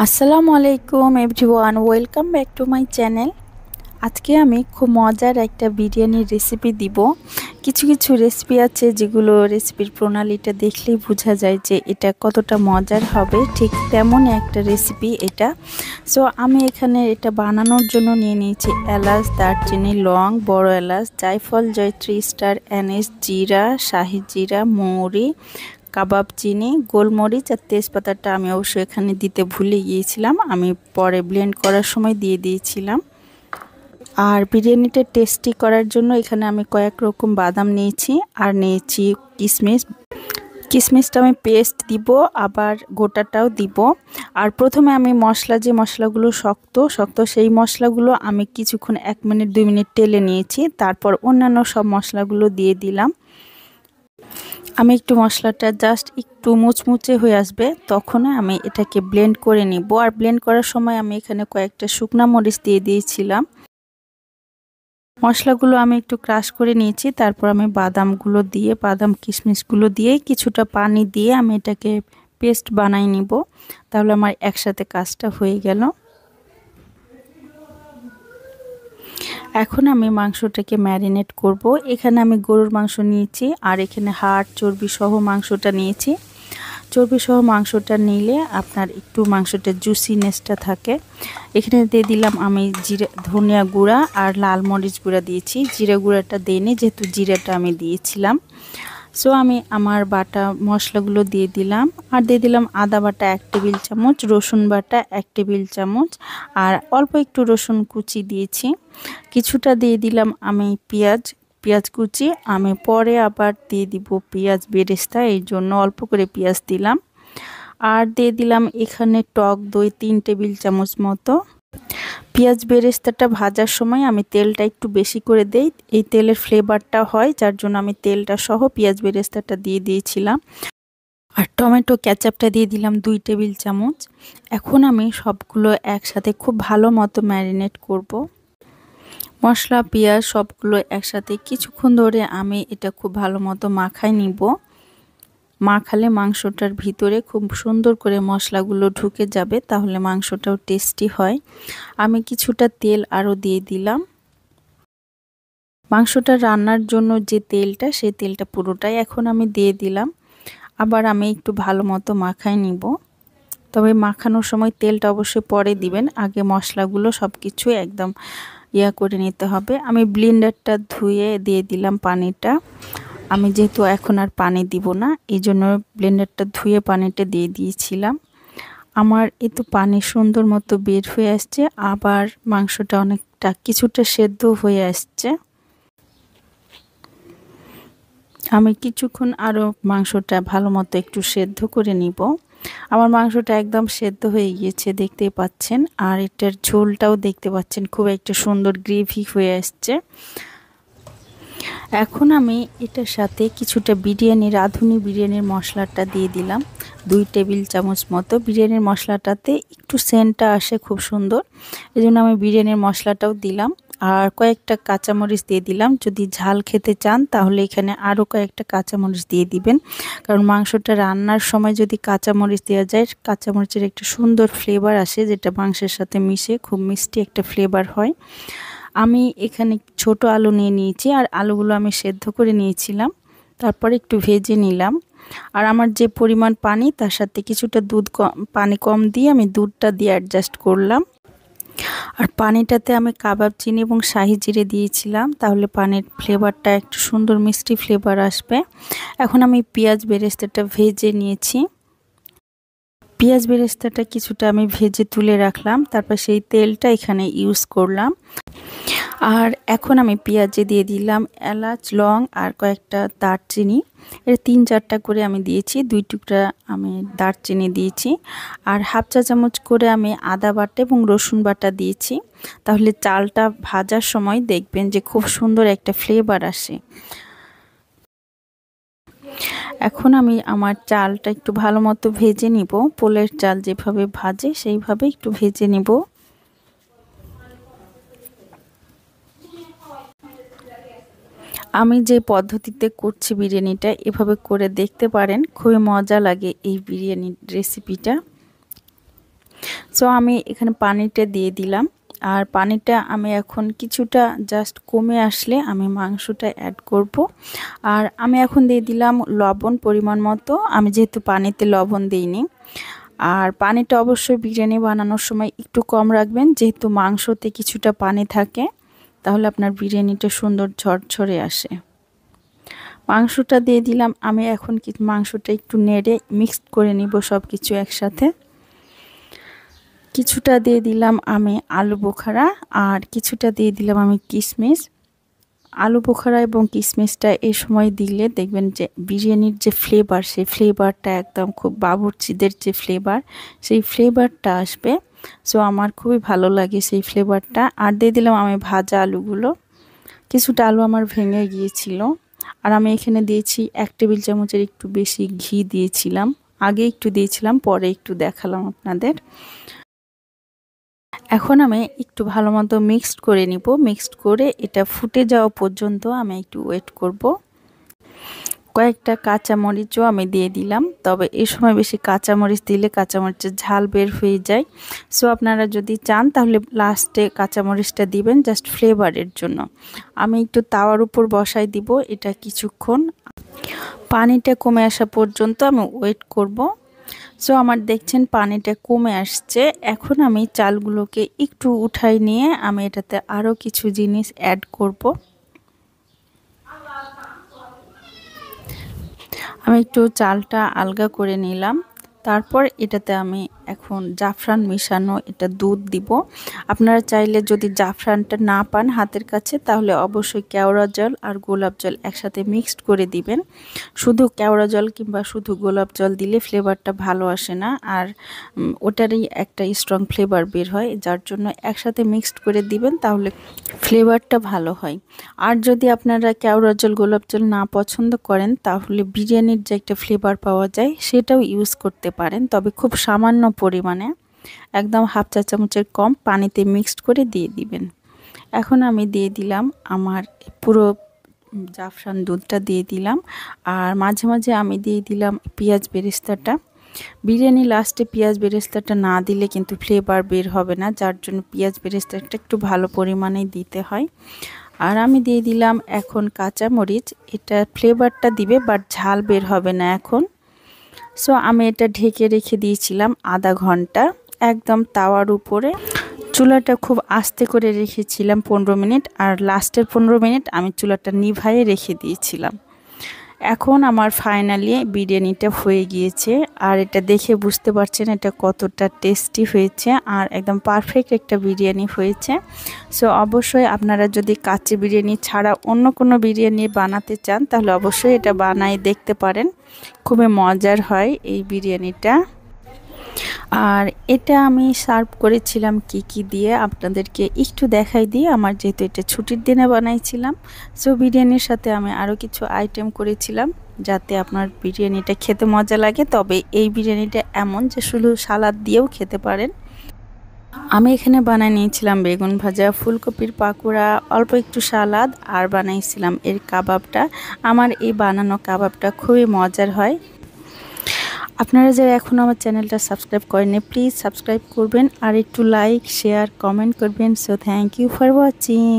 আসসালামু আলাইকুম everyone, welcome back to my channel. আজকে আমি খুব মজার একটা বিরিয়ানির রেসিপি দিব। কিছু কিছু রেসিপি আছে যেগুলো রেসিপির প্রণালীটা দেখলেই বোঝা যায় যে এটা কতটা মজার হবে, ঠিক তেমনই একটা রেসিপি এটা। সো আমি এখানে এটা বানানোর জন্য নিয়ে নিয়েছি এলাচ, দারচিনি, লং, বড় এলাচ, জায়ফল, জয়ত্রী স্টার, অ্যানিস, জিরা, শাহি জিরা, মৌরি, কাবাব চিনি, গোলমরিচ আর তেজপাতাটা আমি অবশ্যই এখানে দিতে ভুলে গিয়েছিলাম, আমি পরে ব্লেন্ড করার সময় দিয়ে দিয়েছিলাম। আর বিরিয়ানিটা টেস্টি করার জন্য এখানে আমি কয়েক রকম বাদাম নিয়েছি আর নিয়েছি কিশমিশ। কিশমিশটা আমি পেস্ট দিব, আবার গোটাটাও দিব। আর প্রথমে আমি যে মশলাগুলো শক্ত শক্ত সেই মশলাগুলো আমি কিছুক্ষণ 1 মিনিট 2 মিনিট টেলে নিয়েছি, তারপর অন্যান্য সব মশলাগুলো দিয়ে দিলাম। আমি একটু মশলাটা জাস্ট একটু মুচমুচে হয়ে আসবে তখন আমি এটাকে ব্লেন্ড করে নিব। আর ব্লেন্ড করার সময় আমি এখানে কয়েকটা শুকনা মরিচ দিয়ে দিয়েছিলাম। মশলাগুলো আমি একটু ক্রাশ করে নিয়েছি, তারপর আমি বাদাম কিশমিশগুলো দিয়ে কিছুটা পানি দিয়ে আমি এটাকে পেস্ট বানাই নিব। তাহলে আমার একসাথে কাজটা হয়ে গেল। এখন আমি মাংসটাকে ম্যারিনেট করব। এখানে আমি গরুর মাংস নিয়েছি আর এখানে হাড় চর্বি সহ মাংসটা নিয়েছি। চর্বি সহ মাংসটা নিলে আপনার একটু মাংসটা জুসিনেসটা থাকে। এখানে দিয়ে দিলাম আমি ধনিয়া গুঁড়া আর লাল মরিচ গুঁড়া দিয়েছি, জিরা গুঁড়াটা দিইনি যেহেতু জিরাটা আমি দিয়েছিলাম। সো আমি আমার বাটা মশলাগুলো দিয়ে দিলাম আর দিয়ে দিলাম আদা বাটা 1 টেবিল চামচ, রসুন বাটা 1 টেবিল চামচ আর অল্প একটু রসুন কুচি দিয়েছি। কিছুটা দিয়ে দিলাম আমি পেঁয়াজ কুচি, আমি পরে আবার দিয়ে দিব পেঁয়াজ বেরেস্তা, এই জন্য অল্প করে পেঁয়াজ দিলাম। আর দিয়ে দিলাম এখানে টক দই 3 টেবিল চামচ মতো। পেঁয়াজ বেরেস্তাটা ভাজার সময় আমি তেলটা একটু বেশি করে দেই, এই তেলের ফ্লেভারটা হয়, যার জন্য আমি তেলটা সহ পেঁয়াজ বেরেস্তাটা দিয়ে দিয়েছিলাম। আর টমেটো ক্যাচাপটা দিয়ে দিলাম 2 টেবিল চামচ। এখন আমি সবগুলো একসাথে খুব ভালো মতো ম্যারিনেট করব। মশলা পেঁয়াজ সবগুলো একসাথে কিছুক্ষণ ধরে আমি এটা খুব ভালো মতো মাখাই নিব। মাখালে মাংসটার ভিতরে খুব সুন্দর করে মশলাগুলো ঢুকে যাবে, তাহলে মাংসটাও টেস্টি হয়। আমি কিছুটা তেল আরও দিয়ে দিলাম। মাংসটা রান্নার জন্য যে তেলটা, সেই তেলটা পুরোটাই এখন আমি দিয়ে দিলাম। আবার আমি একটু ভালো মতো মাখাই নিব। তবে মাখানোর সময় তেলটা অবশ্যই পরে দিবেন, আগে মশলাগুলো সব কিছু একদম করে নিতে হবে। আমি ব্লেন্ডারটা ধুয়ে দিয়ে দিলাম পানিটা। আমি যেহেতু এখন আর পানি দিব না, এই জন্য ব্লেন্ডারটা ধুয়ে পানিটা দিয়ে দিয়েছিলাম। আমার তো পানি সুন্দর মতো বের হয়ে আসছে, আবার মাংসটা অনেকটা কিছুটা সেদ্ধ হয়ে আসছে। আমি কিছুক্ষণ আরও মাংসটা ভালো মতো একটু সেদ্ধ করে নিব। আমার মাংসটা একদম সেদ্ধ হয়ে গিয়েছে দেখতেই পাচ্ছেন, আর এটার ঝোলটাও দেখতে পাচ্ছেন খুব একটা সুন্দর গ্রেভি হয়ে আসছে। এখন আমি এটার সাথে কিছুটা রাঁধুনি বিরিয়ানির মশলাটা দিয়ে দিলাম 2 টেবিল চামচ মতো। বিরিয়ানির মশলাটাতে একটু সেন্টটা আসে খুব সুন্দর, এই জন্য আমি বিরিয়ানির মশলাটাও দিলাম। আর কয়েকটা কাঁচামরিচ দিয়ে দিলাম, যদি ঝাল খেতে চান তাহলে এখানে আরও কয়েকটা কাঁচামরিচ দিয়ে দিবেন, কারণ মাংসটা রান্নার সময় যদি কাঁচামরিচ দেওয়া যায়, কাঁচামরিচের একটা সুন্দর ফ্লেভার আসে, যেটা মাংসের সাথে মিশে খুব মিষ্টি একটা ফ্লেভার হয়। আমি এখানে ছোট আলু নিয়ে নিয়েছি আর আলুগুলো আমি সেদ্ধ করে নিয়েছিলাম, তারপর একটু ভেজে নিলাম। আর আমার যে পরিমাণ পানি, তার সাথে কিছুটা পানি কম দিয়ে আমি দুধটা দিয়ে অ্যাডজাস্ট করলাম। আর পানিটাতে আমি কাবাব চিনি এবং শাহি জিরে দিয়েছিলাম, তাহলে পানির ফ্লেভারটা একটু সুন্দর মিষ্টি ফ্লেভার আসবে। এখন আমি পেঁয়াজ বেরেস্তাটা ভেজে নিয়েছি। পেঁয়াজ বেরেস্তাটা কিছুটা আমি ভেজে তুলে রাখলাম, তারপর সেই তেলটা এখানে ইউজ করলাম। আর এখন আমি পেঁয়াজে দিয়ে দিলাম এলাচ, লং আর কয়েকটা দারচিনি, এর 3-4টা করে আমি দিয়েছি, 2 টুকরা আমি দারচিনি দিয়েছি। আর হাফ চা চামচ করে আমি আদা বাটা এবং রসুন বাটা দিয়েছি, তাহলে চালটা ভাজার সময় দেখবেন যে খুব সুন্দর একটা ফ্লেভার আসে। এখন আমি আমার চালটা একটু ভালো মতো ভেজে নিব, পোলের চাল যেভাবে ভাজে সেইভাবে একটু ভেজে নিব। আমি যে পদ্ধতিতে করছি বিরিয়ানিটা, এভাবে করে দেখতে পারেন, খুবই মজা লাগে এই বিরিয়ানির রেসিপিটা। সো আমি এখানে পানিটা দিয়ে দিলাম, আর পানিটা আমি এখন কিছুটা জাস্ট কমে আসলে আমি মাংসটা অ্যাড করব। আর আমি এখন দিয়ে দিলাম লবণ পরিমাণ মতো, আমি যেহেতু পানিতে লবণ দিইনি। আর পানিটা অবশ্যই বিরিয়ানি বানানোর সময় একটু কম রাখবেন, যেহেতু মাংসতে কিছুটা পানি থাকে, তাহলে আপনার বিরিয়ানিটা সুন্দর ঝরঝরে আসে। মাংসটা দিয়ে দিলাম, আমি এখন মাংসটা একটু নেড়ে মিক্সড করে নিব সব কিছু একসাথে। কিছুটা দিয়ে দিলাম আমি আলু বোখারা, আর কিছুটা দিয়ে দিলাম আমি কিশমিশ। আলু বোখারা এবং কিশমিশটা এই সময় দিলে দেখবেন যে বিরিয়ানির যে ফ্লেভার, সেই ফ্লেভারটা একদম খুব বাবুর্চিদের যে ফ্লেভার, সেই ফ্লেভারটা আসবে। সো আমার খুবই ভালো লাগে সেই ফ্লেভারটা। আর দিয়ে দিলাম আমি ভাজা আলুগুলো, কিছুটা আলু আমার ভেঙে গিয়েছিল। আর আমি এখানে দিয়েছি 1 টেবিল চামচের একটু বেশি ঘি দিয়েছিলাম, আগে একটু দিয়েছিলাম, পরে একটু দেখালাম আপনাদের। এখন আমি একটু ভালো মতো মিক্সড করে নিব। মিক্সড করে এটা ফুটে যাওয়া পর্যন্ত আমি একটু ওয়েট করব। কয়েকটা কাঁচামরিচও আমি দিয়ে দিলাম, তবে এই সময় বেশি কাঁচামরিচ দিলে কাঁচামরিচের ঝাল বের হয়ে যায়। সো আপনারা যদি চান তাহলে লাস্টে কাঁচামরিচটা দিবেন জাস্ট ফ্লেভারের জন্য। আমি একটু তাওয়ার উপর বসাই দিব এটা কিছুক্ষণ, পানিটা কমে আসা পর্যন্ত আমি ওয়েট করব। সো আমার দেখছেন পানিটা কমে আসছে। এখন আমি চালগুলোকে একটু উঠাই নিয়ে আমি এটাতে আরও কিছু জিনিস অ্যাড করব। আমি একটু চালটা আলগা করে নিলাম, তারপর এটাতে আমি এখন জাফরান মিশানো এটা দুধ দিব। আপনারা চাইলে যদি জাফরানটা না পান হাতের কাছে, তাহলে অবশ্যই কেওড়া জল আর গোলাপ জল একসাথে মিক্সড করে দিবেন। শুধু কেওড়া জল কিংবা শুধু গোলাপ জল দিলে ফ্লেভারটা ভালো আসে না, আর ওটারই একটা স্ট্রং ফ্লেভার বের হয়, যার জন্য একসাথে মিক্সড করে দিবেন, তাহলে ফ্লেভারটা ভালো হয়। আর যদি আপনারা কেওড়া জল গোলাপ জল না পছন্দ করেন, তাহলে বিরিয়ানির যে একটা ফ্লেভার পাওয়া যায় সেটাও ইউজ করতে পারেন, তবে খুব সামান্য পরিমাণে, একদম হাফ চা চামচের কম পানিতে মিক্সড করে দিয়ে দিবেন। এখন আমি দিয়ে দিলাম আমার পুরো জাফরান দুধটা দিয়ে দিলাম, আর মাঝে মাঝে আমি দিয়ে দিলাম পেঁয়াজ বেরেস্তাটা। বিরিয়ানি লাস্টে পেঁয়াজ বেরেস্তাটা না দিলে কিন্তু ফ্লেভার বের হবে না, যার জন্য পেঁয়াজ বেরেস্তাটা একটু ভালো পরিমাণে দিতে হয়। আর আমি দিয়ে দিলাম এখন কাঁচামরিচ, এটা ফ্লেভারটা দিবে বাট ঝাল বের হবে না এখন। সো আমি এটা ঢেকে রেখে দিয়েছিলাম আধা ঘন্টা একদম তাওয়ার উপরে। চুলাটা খুব আস্তে করে রেখেছিলাম 15 মিনিট, আর লাস্টের 15 মিনিট আমি চুলাটা নিভায়ে রেখে দিয়েছিলাম। এখন আমার ফাইনালি বিরিয়ানিটা হয়ে গিয়েছে, আর এটা দেখে বুঝতে পারছেন এটা কতটা টেস্টি হয়েছে, আর একদম পারফেক্ট একটা বিরিয়ানি হয়েছে। সো অবশ্যই আপনারা যদি কাচ্চি বিরিয়ানি ছাড়া অন্য কোনো বিরিয়ানি বানাতে চান, তাহলে অবশ্যই এটা বানায় দেখতে পারেন, খুবই মজার হয় এই বিরিয়ানিটা। আর এটা আমি সার্ভ করেছিলাম কি দিয়ে আপনাদেরকে একটু দেখাই দিয়ে, আমার যেহেতু এটা ছুটির দিনে বানাইছিলাম, সো বিরিয়ানির সাথে আমি আরও কিছু আইটেম করেছিলাম যাতে আপনার বিরিয়ানিটা খেতে মজা লাগে। তবে এই বিরিয়ানিটা এমন যে শুধু সালাদ দিয়েও খেতে পারেন। আমি এখানে বানিয়ে নিয়েছিলাম বেগুন ভাজা, ফুলকপির পাকোড়া, অল্প একটু সালাদ, আর বানাইছিলাম এর কাবাবটা। আমার এই বানানো কাবাবটা খুবই মজার হয়। আপনারা যারা এখনও আমার চ্যানেলটা সাবস্ক্রাইব করেননি, প্লিজ সাবস্ক্রাইব করবেন, আর একটু লাইক শেয়ার কমেন্ট করবেন। So thank you for watching.